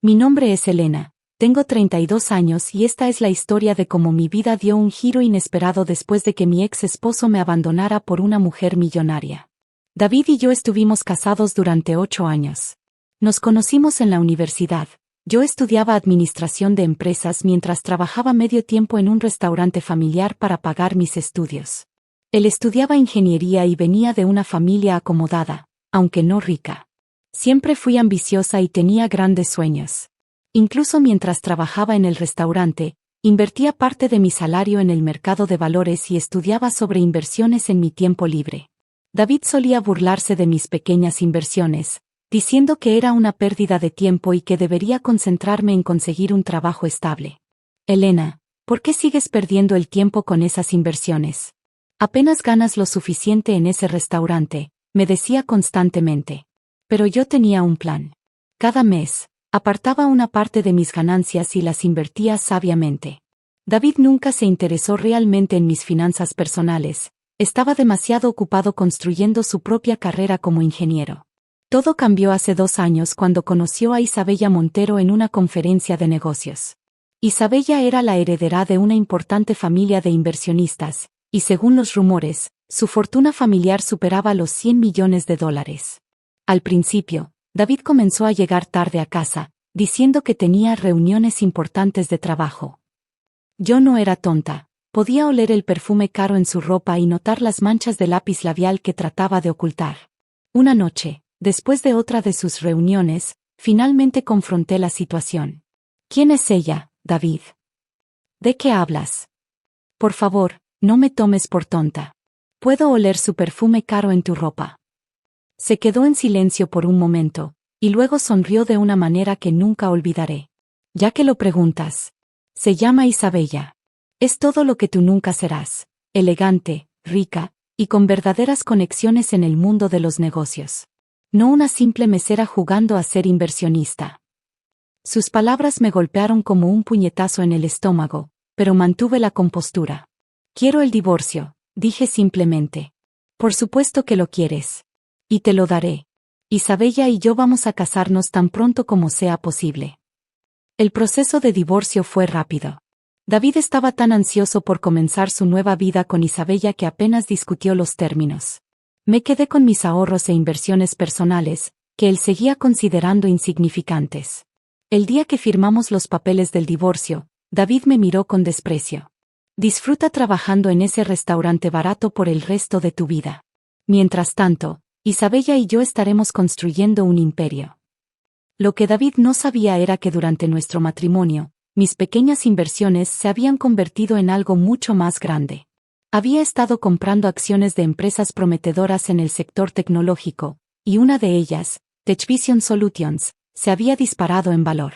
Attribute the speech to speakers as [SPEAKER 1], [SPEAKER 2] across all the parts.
[SPEAKER 1] Mi nombre es Elena, tengo 32 años y esta es la historia de cómo mi vida dio un giro inesperado después de que mi ex esposo me abandonara por una mujer millonaria. David y yo estuvimos casados durante 8 años. Nos conocimos en la universidad. Yo estudiaba administración de empresas mientras trabajaba medio tiempo en un restaurante familiar para pagar mis estudios. Él estudiaba ingeniería y venía de una familia acomodada, aunque no rica. Siempre fui ambiciosa y tenía grandes sueños. Incluso mientras trabajaba en el restaurante, invertía parte de mi salario en el mercado de valores y estudiaba sobre inversiones en mi tiempo libre. David solía burlarse de mis pequeñas inversiones, diciendo que era una pérdida de tiempo y que debería concentrarme en conseguir un trabajo estable. Elena, ¿por qué sigues perdiendo el tiempo con esas inversiones? Apenas ganas lo suficiente en ese restaurante, me decía constantemente. Pero yo tenía un plan. Cada mes, apartaba una parte de mis ganancias y las invertía sabiamente. David nunca se interesó realmente en mis finanzas personales, estaba demasiado ocupado construyendo su propia carrera como ingeniero. Todo cambió hace 2 años cuando conoció a Isabella Montero en una conferencia de negocios. Isabella era la heredera de una importante familia de inversionistas, y según los rumores, su fortuna familiar superaba los $100 millones. Al principio, David comenzó a llegar tarde a casa, diciendo que tenía reuniones importantes de trabajo. Yo no era tonta, podía oler el perfume caro en su ropa y notar las manchas de lápiz labial que trataba de ocultar. Una noche, después de otra de sus reuniones, finalmente confronté la situación. ¿Quién es ella, David? ¿De qué hablas? Por favor, no me tomes por tonta. Puedo oler su perfume caro en tu ropa. Se quedó en silencio por un momento, y luego sonrió de una manera que nunca olvidaré. Ya que lo preguntas. Se llama Isabella. Es todo lo que tú nunca serás, elegante, rica, y con verdaderas conexiones en el mundo de los negocios. No una simple mesera jugando a ser inversionista. Sus palabras me golpearon como un puñetazo en el estómago, pero mantuve la compostura. Quiero el divorcio, dije simplemente. Por supuesto que lo quieres. Y te lo daré. Isabella y yo vamos a casarnos tan pronto como sea posible. El proceso de divorcio fue rápido. David estaba tan ansioso por comenzar su nueva vida con Isabella que apenas discutió los términos. Me quedé con mis ahorros e inversiones personales, que él seguía considerando insignificantes. El día que firmamos los papeles del divorcio, David me miró con desprecio. Disfruta trabajando en ese restaurante barato por el resto de tu vida. Mientras tanto, Isabella y yo estaremos construyendo un imperio. Lo que David no sabía era que durante nuestro matrimonio, mis pequeñas inversiones se habían convertido en algo mucho más grande. Había estado comprando acciones de empresas prometedoras en el sector tecnológico, y una de ellas, TechVision Solutions, se había disparado en valor.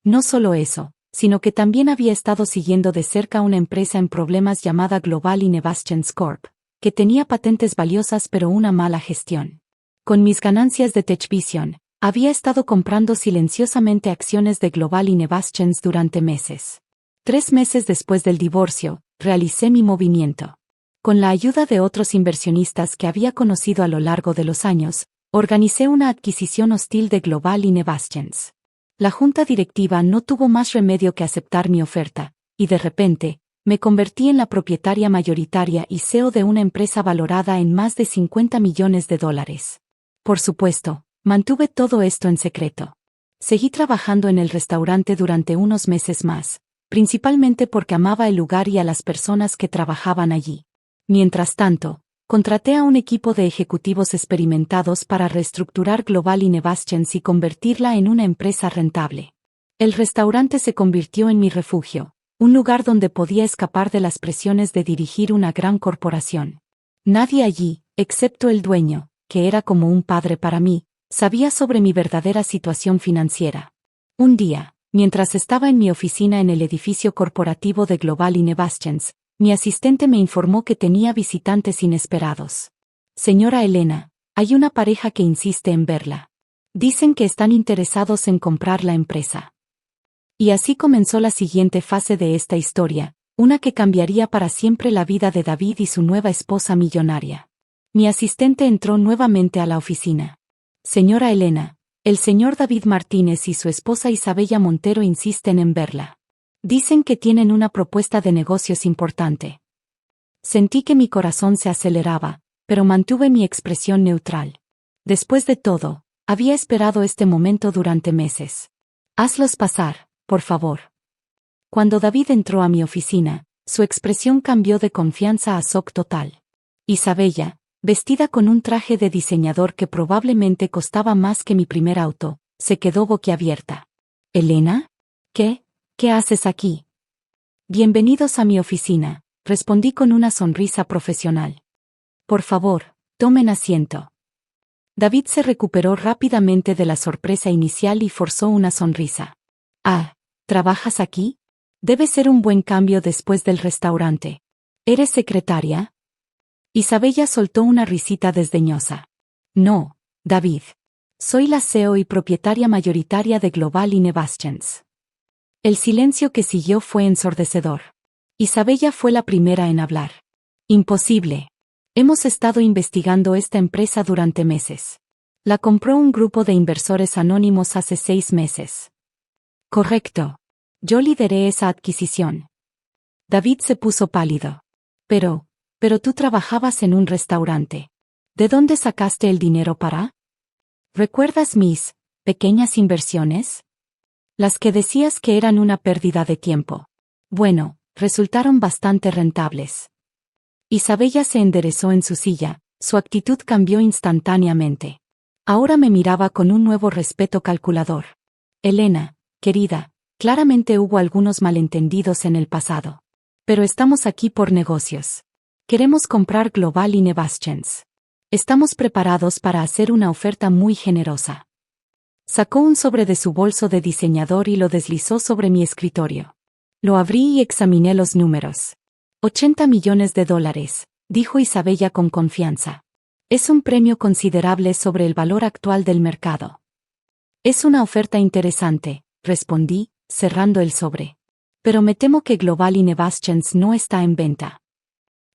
[SPEAKER 1] No solo eso, sino que también había estado siguiendo de cerca una empresa en problemas llamada Global Innovations Corp., que tenía patentes valiosas pero una mala gestión. Con mis ganancias de TechVision, había estado comprando silenciosamente acciones de Global Innovations durante meses. 3 meses después del divorcio, realicé mi movimiento. Con la ayuda de otros inversionistas que había conocido a lo largo de los años, organicé una adquisición hostil de Global Innovations. La junta directiva no tuvo más remedio que aceptar mi oferta, y de repente, me convertí en la propietaria mayoritaria y CEO de una empresa valorada en más de $50 millones. Por supuesto, mantuve todo esto en secreto. Seguí trabajando en el restaurante durante unos meses más, principalmente porque amaba el lugar y a las personas que trabajaban allí. Mientras tanto, contraté a un equipo de ejecutivos experimentados para reestructurar Global Innovations y convertirla en una empresa rentable. El restaurante se convirtió en mi refugio, un lugar donde podía escapar de las presiones de dirigir una gran corporación. Nadie allí, excepto el dueño, que era como un padre para mí, sabía sobre mi verdadera situación financiera. Un día, mientras estaba en mi oficina en el edificio corporativo de Global Innovations, mi asistente me informó que tenía visitantes inesperados. Señora Elena, hay una pareja que insiste en verla. Dicen que están interesados en comprar la empresa. Y así comenzó la siguiente fase de esta historia, una que cambiaría para siempre la vida de David y su nueva esposa millonaria. Mi asistente entró nuevamente a la oficina. Señora Elena, El señor David Martínez y su esposa Isabella Montero insisten en verla. Dicen que tienen una propuesta de negocios importante. Sentí que mi corazón se aceleraba, pero mantuve mi expresión neutral. Después de todo, había esperado este momento durante meses. Hazlos pasar, por favor. Cuando David entró a mi oficina, su expresión cambió de confianza a shock total. Isabella, vestida con un traje de diseñador que probablemente costaba más que mi primer auto, se quedó boquiabierta. ¿Elena? ¿Qué haces aquí? Bienvenidos a mi oficina, respondí con una sonrisa profesional. Por favor, tomen asiento. David se recuperó rápidamente de la sorpresa inicial y forzó una sonrisa. Ah, ¿trabajas aquí? Debe ser un buen cambio después del restaurante. ¿Eres secretaria? Isabella soltó una risita desdeñosa. No, David. Soy la CEO y propietaria mayoritaria de Global Innovations. El silencio que siguió fue ensordecedor. Isabella fue la primera en hablar. Imposible. Hemos estado investigando esta empresa durante meses. La compró un grupo de inversores anónimos hace 6 meses. Correcto. Yo lideré esa adquisición. David se puso pálido. Pero tú trabajabas en un restaurante. ¿De dónde sacaste el dinero para? ¿Recuerdas mis pequeñas inversiones? Las que decías que eran una pérdida de tiempo. Bueno, resultaron bastante rentables. Isabella se enderezó en su silla, su actitud cambió instantáneamente. Ahora me miraba con un nuevo respeto calculador. Elena, querida, claramente hubo algunos malentendidos en el pasado. Pero estamos aquí por negocios. Queremos comprar Global Innovations. Estamos preparados para hacer una oferta muy generosa. Sacó un sobre de su bolso de diseñador y lo deslizó sobre mi escritorio. Lo abrí y examiné los números. $80 millones, dijo Isabella con confianza. Es un premio considerable sobre el valor actual del mercado. Es una oferta interesante, respondí, cerrando el sobre. Pero me temo que Global Innovations no está en venta.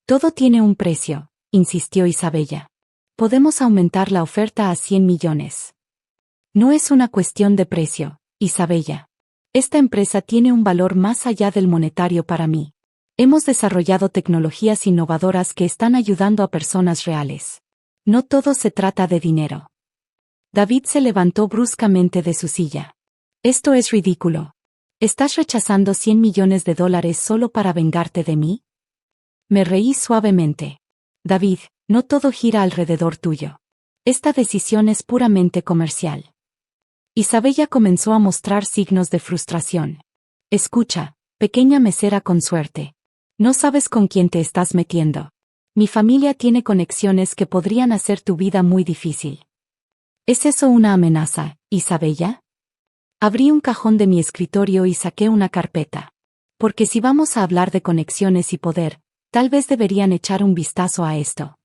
[SPEAKER 1] Todo tiene un precio, insistió Isabella. Podemos aumentar la oferta a 100 millones. No es una cuestión de precio, Isabella. Esta empresa tiene un valor más allá del monetario para mí. Hemos desarrollado tecnologías innovadoras que están ayudando a personas reales. No todo se trata de dinero. David se levantó bruscamente de su silla. Esto es ridículo. ¿Estás rechazando 100 millones de dólares solo para vengarte de mí? Me reí suavemente. David, no todo gira alrededor tuyo. Esta decisión es puramente comercial. Isabella comenzó a mostrar signos de frustración. Escucha, pequeña mesera con suerte. No sabes con quién te estás metiendo. Mi familia tiene conexiones que podrían hacer tu vida muy difícil. ¿Es eso una amenaza, Isabella? Abrí un cajón de mi escritorio y saqué una carpeta. Porque si vamos a hablar de conexiones y poder, tal vez deberían echar un vistazo a esto.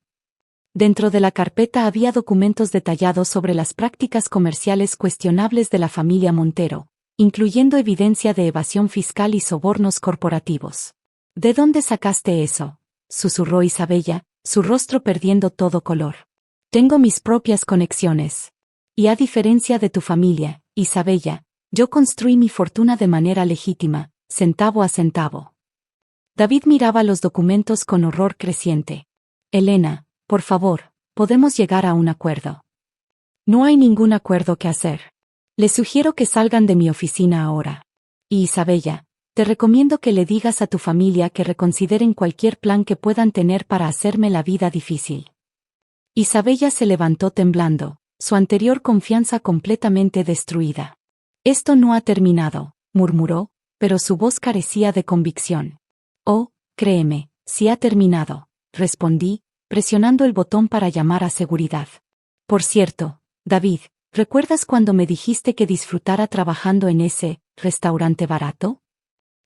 [SPEAKER 1] Dentro de la carpeta había documentos detallados sobre las prácticas comerciales cuestionables de la familia Montero, incluyendo evidencia de evasión fiscal y sobornos corporativos. ¿De dónde sacaste eso?, susurró Isabella, su rostro perdiendo todo color. Tengo mis propias conexiones. Y a diferencia de tu familia, Isabella, yo construí mi fortuna de manera legítima, centavo a centavo. David miraba los documentos con horror creciente. Elena, por favor, podemos llegar a un acuerdo. No hay ningún acuerdo que hacer. Les sugiero que salgan de mi oficina ahora. Y Isabella, te recomiendo que le digas a tu familia que reconsideren cualquier plan que puedan tener para hacerme la vida difícil. Isabella se levantó temblando, su anterior confianza completamente destruida. Esto no ha terminado, murmuró, pero su voz carecía de convicción. Oh, créeme, sí ha terminado, respondí, presionando el botón para llamar a seguridad. Por cierto, David, ¿recuerdas cuando me dijiste que disfrutara trabajando en ese restaurante barato?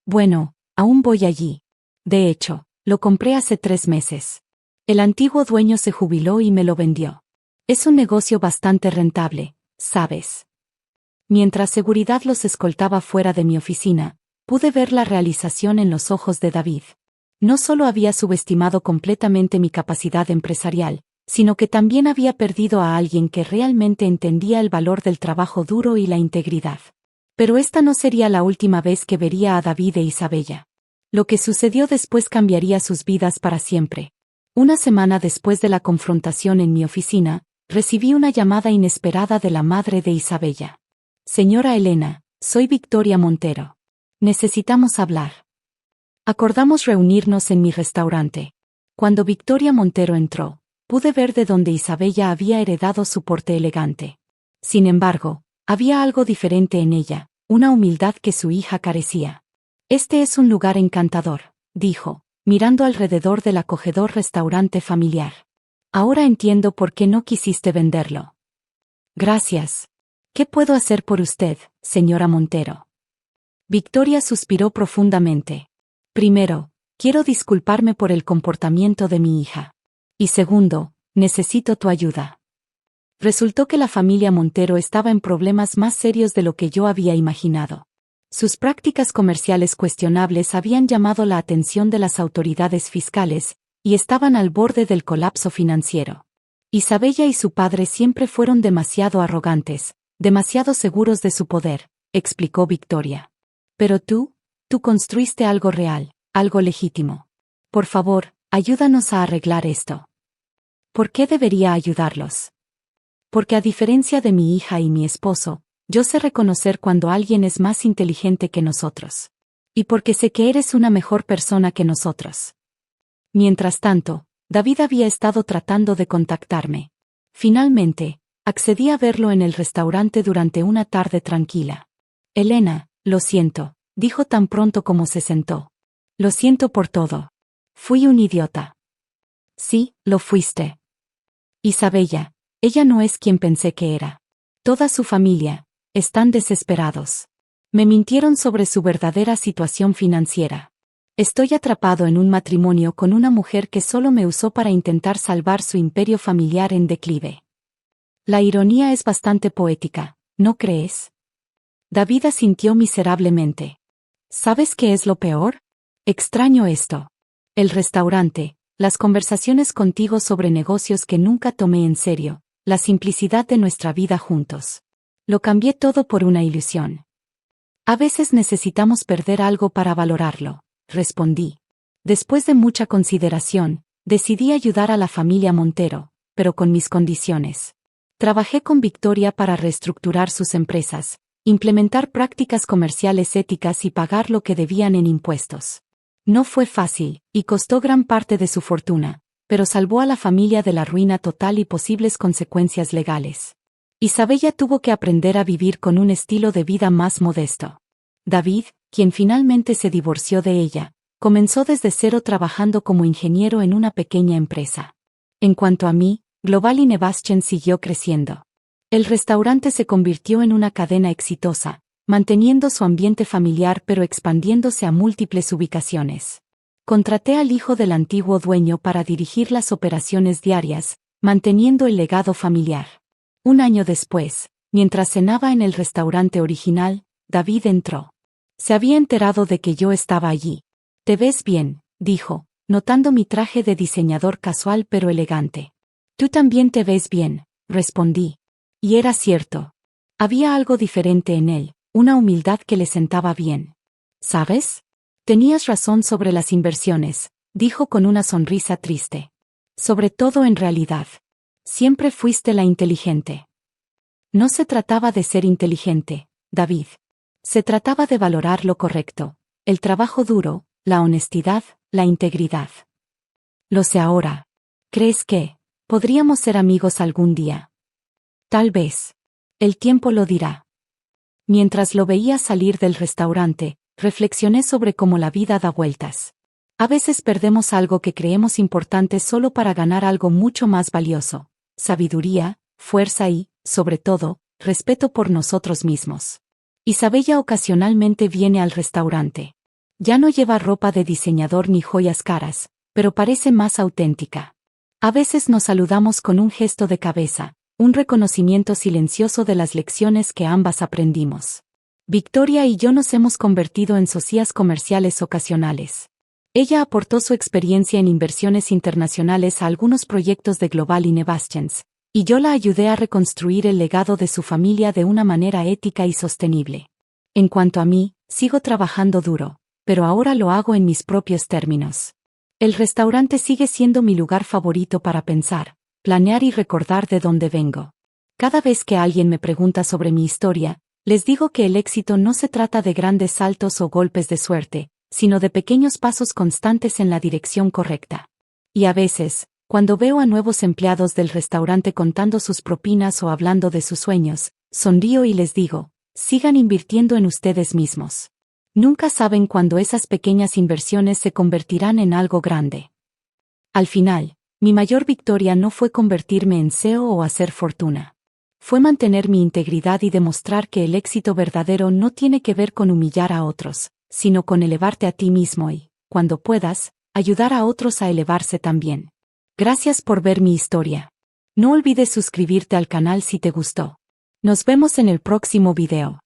[SPEAKER 1] Bueno, aún voy allí. De hecho, lo compré hace 3 meses. El antiguo dueño se jubiló y me lo vendió. Es un negocio bastante rentable, ¿sabes? Mientras seguridad los escoltaba fuera de mi oficina, pude ver la realización en los ojos de David. No solo había subestimado completamente mi capacidad empresarial, sino que también había perdido a alguien que realmente entendía el valor del trabajo duro y la integridad. Pero esta no sería la última vez que vería a David e Isabella. Lo que sucedió después cambiaría sus vidas para siempre. Una semana después de la confrontación en mi oficina, recibí una llamada inesperada de la madre de Isabella. Señora Elena, soy Victoria Montero. Necesitamos hablar. Acordamos reunirnos en mi restaurante. Cuando Victoria Montero entró, pude ver de dónde Isabella había heredado su porte elegante. Sin embargo, había algo diferente en ella, una humildad que su hija carecía. Este es un lugar encantador, dijo, mirando alrededor del acogedor restaurante familiar. Ahora entiendo por qué no quisiste venderlo. Gracias. ¿Qué puedo hacer por usted, señora Montero? Victoria suspiró profundamente. Primero, quiero disculparme por el comportamiento de mi hija. Y segundo, necesito tu ayuda. Resultó que la familia Montero estaba en problemas más serios de lo que yo había imaginado. Sus prácticas comerciales cuestionables habían llamado la atención de las autoridades fiscales, y estaban al borde del colapso financiero. Isabella y su padre siempre fueron demasiado arrogantes, demasiado seguros de su poder, explicó Victoria. Pero tú construiste algo real, algo legítimo. Por favor, ayúdanos a arreglar esto. ¿Por qué debería ayudarlos? Porque a diferencia de mi hija y mi esposo, yo sé reconocer cuando alguien es más inteligente que nosotros. Y porque sé que eres una mejor persona que nosotros. Mientras tanto, David había estado tratando de contactarme. Finalmente, accedí a verlo en el restaurante durante una tarde tranquila. Elena, lo siento, dijo tan pronto como se sentó. Lo siento por todo. Fui un idiota. Sí, lo fuiste. Isabella, ella no es quien pensé que era. Toda su familia, están desesperados. Me mintieron sobre su verdadera situación financiera. Estoy atrapado en un matrimonio con una mujer que solo me usó para intentar salvar su imperio familiar en declive. La ironía es bastante poética, ¿no crees? David asintió miserablemente. ¿Sabes qué es lo peor? Extraño esto. El restaurante, las conversaciones contigo sobre negocios que nunca tomé en serio, la simplicidad de nuestra vida juntos. Lo cambié todo por una ilusión. A veces necesitamos perder algo para valorarlo, respondí. Después de mucha consideración, decidí ayudar a la familia Montero, pero con mis condiciones. Trabajé con Victoria para reestructurar sus empresas, implementar prácticas comerciales éticas y pagar lo que debían en impuestos. No fue fácil, y costó gran parte de su fortuna, pero salvó a la familia de la ruina total y posibles consecuencias legales. Isabella tuvo que aprender a vivir con un estilo de vida más modesto. David, quien finalmente se divorció de ella, comenzó desde cero trabajando como ingeniero en una pequeña empresa. En cuanto a mí, Global Innovation siguió creciendo. El restaurante se convirtió en una cadena exitosa, manteniendo su ambiente familiar pero expandiéndose a múltiples ubicaciones. Contraté al hijo del antiguo dueño para dirigir las operaciones diarias, manteniendo el legado familiar. Un año después, mientras cenaba en el restaurante original, David entró. Se había enterado de que yo estaba allí. «Te ves bien», dijo, notando mi traje de diseñador casual pero elegante. «Tú también te ves bien», respondí. Y era cierto. Había algo diferente en él, una humildad que le sentaba bien. «¿Sabes? Tenías razón sobre las inversiones», dijo con una sonrisa triste. «Sobre todo en realidad. Siempre fuiste la inteligente». No se trataba de ser inteligente, David. Se trataba de valorar lo correcto, el trabajo duro, la honestidad, la integridad. Lo sé ahora. ¿Crees que podríamos ser amigos algún día? Tal vez. El tiempo lo dirá. Mientras lo veía salir del restaurante, reflexioné sobre cómo la vida da vueltas. A veces perdemos algo que creemos importante solo para ganar algo mucho más valioso: sabiduría, fuerza y, sobre todo, respeto por nosotros mismos. Isabella ocasionalmente viene al restaurante. Ya no lleva ropa de diseñador ni joyas caras, pero parece más auténtica. A veces nos saludamos con un gesto de cabeza, un reconocimiento silencioso de las lecciones que ambas aprendimos. Victoria y yo nos hemos convertido en socias comerciales ocasionales. Ella aportó su experiencia en inversiones internacionales a algunos proyectos de Global Innovations, y yo la ayudé a reconstruir el legado de su familia de una manera ética y sostenible. En cuanto a mí, sigo trabajando duro, pero ahora lo hago en mis propios términos. El restaurante sigue siendo mi lugar favorito para pensar, planear y recordar de dónde vengo. Cada vez que alguien me pregunta sobre mi historia, les digo que el éxito no se trata de grandes saltos o golpes de suerte, sino de pequeños pasos constantes en la dirección correcta. Y a veces, cuando veo a nuevos empleados del restaurante contando sus propinas o hablando de sus sueños, sonrío y les digo, sigan invirtiendo en ustedes mismos. Nunca saben cuándo esas pequeñas inversiones se convertirán en algo grande. Al final, mi mayor victoria no fue convertirme en CEO o hacer fortuna. Fue mantener mi integridad y demostrar que el éxito verdadero no tiene que ver con humillar a otros, sino con elevarte a ti mismo y, cuando puedas, ayudar a otros a elevarse también. Gracias por ver mi historia. No olvides suscribirte al canal si te gustó. Nos vemos en el próximo video.